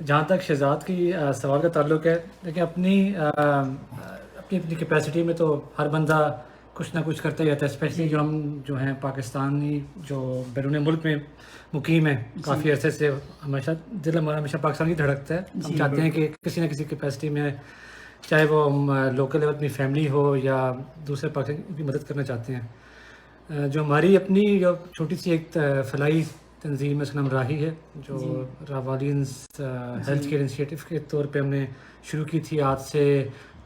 جہاں تک شہزاد کی سوال کا تعلق ہے، دیکھیں اپنی اپنی کیپیسٹی میں تو ہر بندہ کچھ نہ کچھ کرتا ہی رہتا ہے، اسپیشلی جو ہم جو ہیں پاکستانی جو بیرون ملک میں مقیم ہیں کافی عرصے سے، ہمیشہ دل ہمارا ہمیشہ پاکستان کی دھڑکتا ہے. ہم چاہتے ہیں کہ کسی نہ کسی کیپیسٹی میں، چاہے وہ لوکل لیول اپنی فیملی ہو یا دوسرے پاکستان کی مدد کرنا چاہتے ہیں. جو ہماری اپنی جو چھوٹی سی ایک فلاحی تنظیم ہے، اس کا نام راہی ہے، جو راوالینز ہیلتھ کیئر انیشیٹو کے طور پہ ہم نے شروع کی تھی آج سے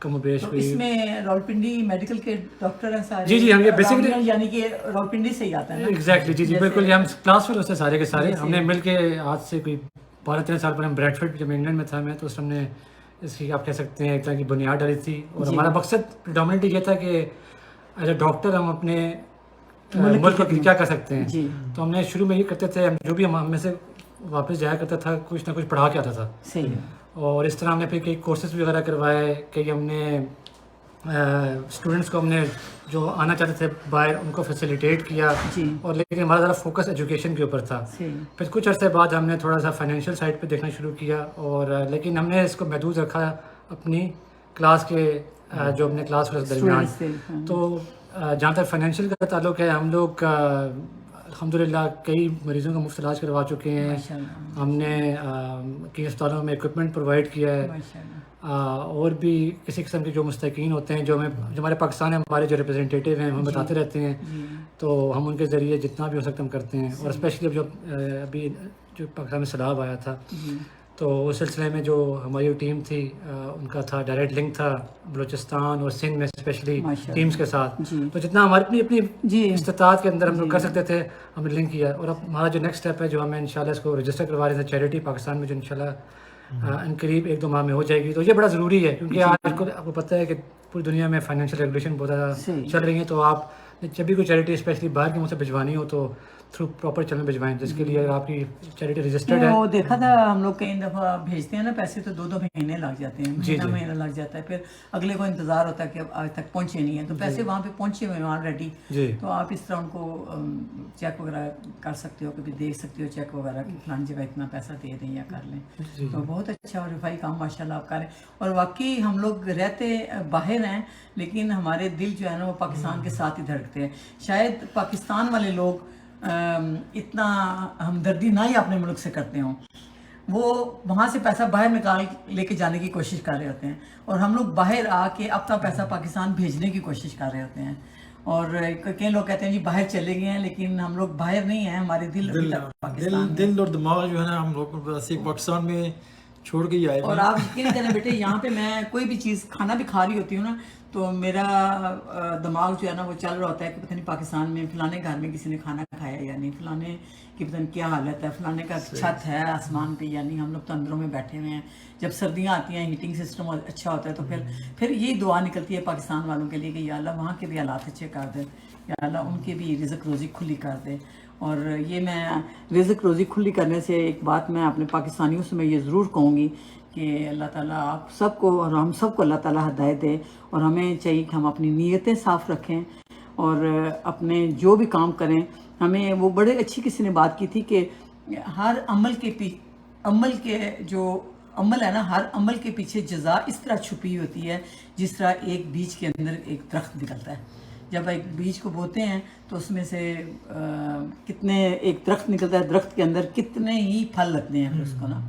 کم و بیش تو کوئی. اس میں راولپنڈی میڈیکل کے ڈاکٹر ہیں سارے؟ جی ہم یہ بیسکلی یعنی کہ راولپنڈی سے ہی آتا ہے نا؟ ایگزیکٹلی جی بالکل. یہ ہم کلاس فیلوز تھے سارے کے سارے. ہم نے مل کے آج سے کوئی 12-13 سال پہلے ہم بریڈ فیلڈ جب انگلینڈ میں تھا میں، تو اس ہم نے اس کی آپ کہہ سکتے ہیں ایک طرح کی بنیاد ڈالی تھی. اور ہمارا مقصد پریڈومنیٹلی یہ تھا کہ ایز اے ڈاکٹر ہم اپنے ملک کو کیا کر سکتے ہیں. تو ہم نے شروع میں یہ کرتے تھے، جو بھی ہم میں سے واپس جایا کرتا تھا کچھ نہ کچھ پڑھا کے آتا تھا. اور اس طرح ہم نے پھر کئی کورسز وغیرہ کروائے، کئی ہم نے اسٹوڈنٹس کو ہم نے جو آنا چاہتے تھے باہر ان کو فیسیلیٹیٹ کیا. اور لیکن ہمارا ذرا فوکس ایجوکیشن کے اوپر تھا. پھر کچھ عرصے بعد ہم نے تھوڑا سا فائنینشیل سائڈ پہ دیکھنا شروع کیا، اور لیکن ہم نے اس کو محدود رکھا اپنی کلاس کے جو اپنے کلاس کے درمیان. تو جہاں تک فائنینشیل کا تعلق ہے، ہم لوگ الحمدللہ کئی مریضوں کا مفت علاج کروا چکے ہیں. ہم نے کئی اسپتالوں میں اکوپمنٹ پرووائڈ کیا ہے. اور بھی کسی قسم کے جو مستحقین ہوتے ہیں جو ہمارے پاکستان میں ہمارے جو ریپرزنٹیٹیو ہیں ہمیں بتاتے رہتے ہیں، تو ہم ان کے ذریعے جتنا بھی ہو سکتا ہم کرتے ہیں. اور اسپیشلی ابھی جو پاکستان میں سیلاب آیا تھا، تو اس سلسلے میں جو ہماری ٹیم تھی ان کا تھا ڈائریکٹ لنک تھا بلوچستان اور سندھ میں اسپیشلی ٹیمز کے ساتھ. تو جتنا ہماری اپنی استطاعت کے اندر ہم لوگ کر سکتے تھے ہم نے لنک کیا. اور اب ہمارا جو نیکسٹ اسٹیپ ہے، جو ہمیں انشاءاللہ اس کو رجسٹر کروا رہے تھے چیریٹی پاکستان میں، جو انشاءاللہ ان قریب 1-2 ماہ میں ہو جائے گی. تو یہ بڑا ضروری ہے، کیونکہ آج آپ کو پتہ ہے کہ پوری دنیا میں فائنینشیل ریگولیشن بہت زیادہ چل رہی ہیں. تو آپ جب بھی کوئی چیریٹی اسپیشلی باہر کے منہ سے بھجوانی ہو تو تھرو پراپر چینل بھجوائیں، جس کے لیے اگر آپ کی چیریٹی رجسٹرڈ ہے. وہ دیکھا تھا ہم لوگ کئی دفعہ بھیجتے ہیں نا پیسے، تو 2 مہینے لگ جاتے ہیں، مہینہ لگ جاتا ہے. پھر اگلے کو انتظار ہوتا ہے کہ اب آج تک پہنچے نہیں ہیں. تو پیسے وہاں پہ پہنچے ہوئے ہیں آلریڈی. تو آپ اس طرح ان کو چیک وغیرہ کر سکتے ہو، کبھی دیکھ سکتے ہو چیک وغیرہ کہ فلان جگہ اتنا پیسہ دے دیں یا کر لیں. تو بہت اچھا اور رفائی کام ماشاء اللہ آپ کریں. اور واقعی ہم لوگ رہتے باہر ہیں، لیکن ہمارے دل جو ہے نا وہ پاکستان کے ساتھ ہی دھڑکتے ہیں. شاید پاکستان والے لوگ اتنا ہمدردی نہ ہی اپنے ملک سے کرتے ہوں، وہ وہاں سے پیسہ باہر نکال لے کے جانے کی کوشش کر رہے ہوتے ہیں، اور ہم لوگ باہر آ کے اپنا پیسہ پاکستان بھیجنے کی کوشش کر رہے ہوتے ہیں. اور کئی لوگ کہتے ہیں جی باہر چلے گئے ہیں، لیکن ہم لوگ باہر نہیں ہیں، ہمارے دل اور دماغ جو ہے نا ہم لوگ پاکستان میں چھوڑ کے ہی آئے. اور آپ یقین کریں بیٹے، یہاں پہ میں کوئی بھی چیز کھانا بھی کھا رہی ہوتی ہوں نا، تو میرا دماغ جو ہے نا وہ چل رہا ہوتا ہے کہ پتہ نہیں پاکستان میں فلانے گھر میں کسی نے کھانا کھایا یا نہیں، فلانے کی پتہ نہیں کیا حالت ہے، فلانے کا چھت ہے آسمان پہ یا نہیں. ہم لوگ تو اندروں میں بیٹھے ہوئے ہیں. جب سردیاں آتی ہیں ہیٹنگ سسٹم اچھا ہوتا ہے، تو پھر یہی دعا نکلتی ہے پاکستان والوں کے لیے کہ یا اللہ وہاں کے بھی حالات اچھے کر دے، یا اللہ ان کے بھی رزق روزی کھلی کر دے. اور یہ میں رزق روزی کھلی کرنے سے ایک بات میں اپنے پاکستانیوں سے میں یہ ضرور کہوں گی کہ اللہ تعالیٰ آپ سب کو اور ہم سب کو اللہ تعالیٰ ہدایت دے. اور ہمیں چاہیے کہ ہم اپنی نیتیں صاف رکھیں، اور اپنے جو بھی کام کریں ہمیں وہ بڑے اچھی کسی نے بات کی تھی کہ ہر عمل کے جو عمل ہے نا، ہر عمل کے پیچھے جزا اس طرح چھپی ہوتی ہے جس طرح ایک بیج کے اندر ایک درخت نکلتا ہے. جب ایک بیج کو بوتے ہیں تو اس میں سے کتنے ایک درخت نکلتا ہے، درخت کے اندر کتنے ہی پھل لگتے ہیں. پھر اس کو نا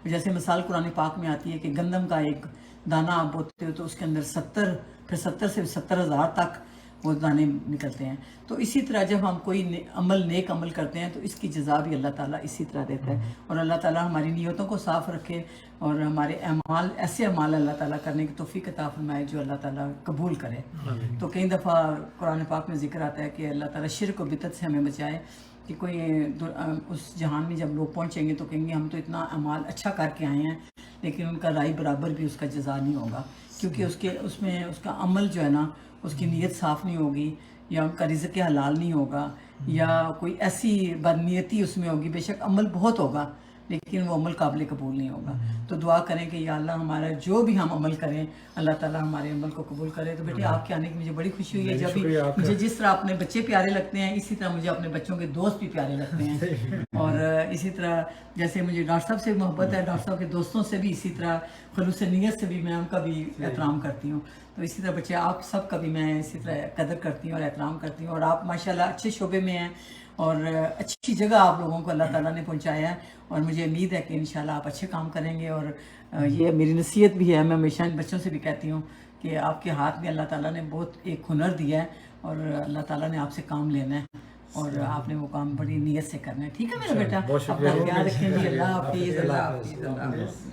جیسے مثال قرآن پاک میں آتی ہے کہ گندم کا ایک دانہ آپ بوتے ہو تو اس کے اندر 70 سے 70,000 تک وہ دانے نکلتے ہیں. تو اسی طرح جب ہم کوئی نیک عمل کرتے ہیں تو اس کی جزا بھی اللہ تعالیٰ اسی طرح دیتا ہے. اور اللہ تعالیٰ ہماری نیتوں کو صاف رکھے اور ہمارے اعمال ایسے اعمال اللہ تعالیٰ کرنے کی توفیق عطا فرمائے جو اللہ تعالیٰ قبول کرے. تو کئی دفعہ قرآن پاک میں ذکر آتا ہے کہ اللہ تعالیٰ شرک و بدعت سے ہمیں بچائے، کہ کوئی اس جہان میں جب لوگ پہنچیں گے تو کہیں گے ہم تو اتنا اعمال اچھا کر کے آئے ہیں، لیکن ان کا رائی برابر بھی اس کا جزا نہیں ہوگا، کیونکہ اس میں اس کا عمل جو ہے نا اس کی نیت صاف نہیں ہوگی، یا ان کا رزق حلال نہیں ہوگا، یا کوئی ایسی بدنیتی اس میں ہوگی. بے شک عمل بہت ہوگا لیکن وہ عمل قابل قبول نہیں ہوگا. تو دعا کریں کہ یا اللہ ہمارا جو بھی ہم عمل کریں اللہ تعالیٰ ہمارے عمل کو قبول کرے. تو بیٹے آپ کے آنے کی مجھے بڑی خوشی ہوئی ہے. جب بھی مجھے جس طرح اپنے بچے پیارے لگتے ہیں اسی طرح مجھے اپنے بچوں کے دوست بھی پیارے لگتے ہیں. اور اسی طرح جیسے مجھے ڈاکٹر صاحب سے محبت ہے, ڈاکٹر صاحب کے دوستوں سے بھی اسی طرح خلوص نیت سے بھی میں ان کا بھی احترام کرتی ہوں. تو اسی طرح بچے آپ سب کا بھی میں اسی طرح قدر کرتی ہوں اور احترام کرتی ہوں. اور آپ ماشاءاللہ اچھے شعبے میں ہیں اور اچھی جگہ آپ لوگوں کو اللہ تعالیٰ نے پہنچایا ہے. اور مجھے امید ہے کہ انشاءاللہ آپ اچھے کام کریں گے. اور یہ میری نصیحت بھی ہے, میں ہمیشہ ان بچوں سے بھی کہتی ہوں کہ آپ کے ہاتھ میں اللہ تعالیٰ نے بہت ایک ہنر دیا ہے اور اللہ تعالیٰ نے آپ سے کام لینا ہے اور آپ نے وہ کام بڑی نیت سے کرنا ہے. ٹھیک ہے میرا بیٹا, اپنا خیال رکھیں جی. اللہ حافظ. اللہ حافظ. اللہ حافظ.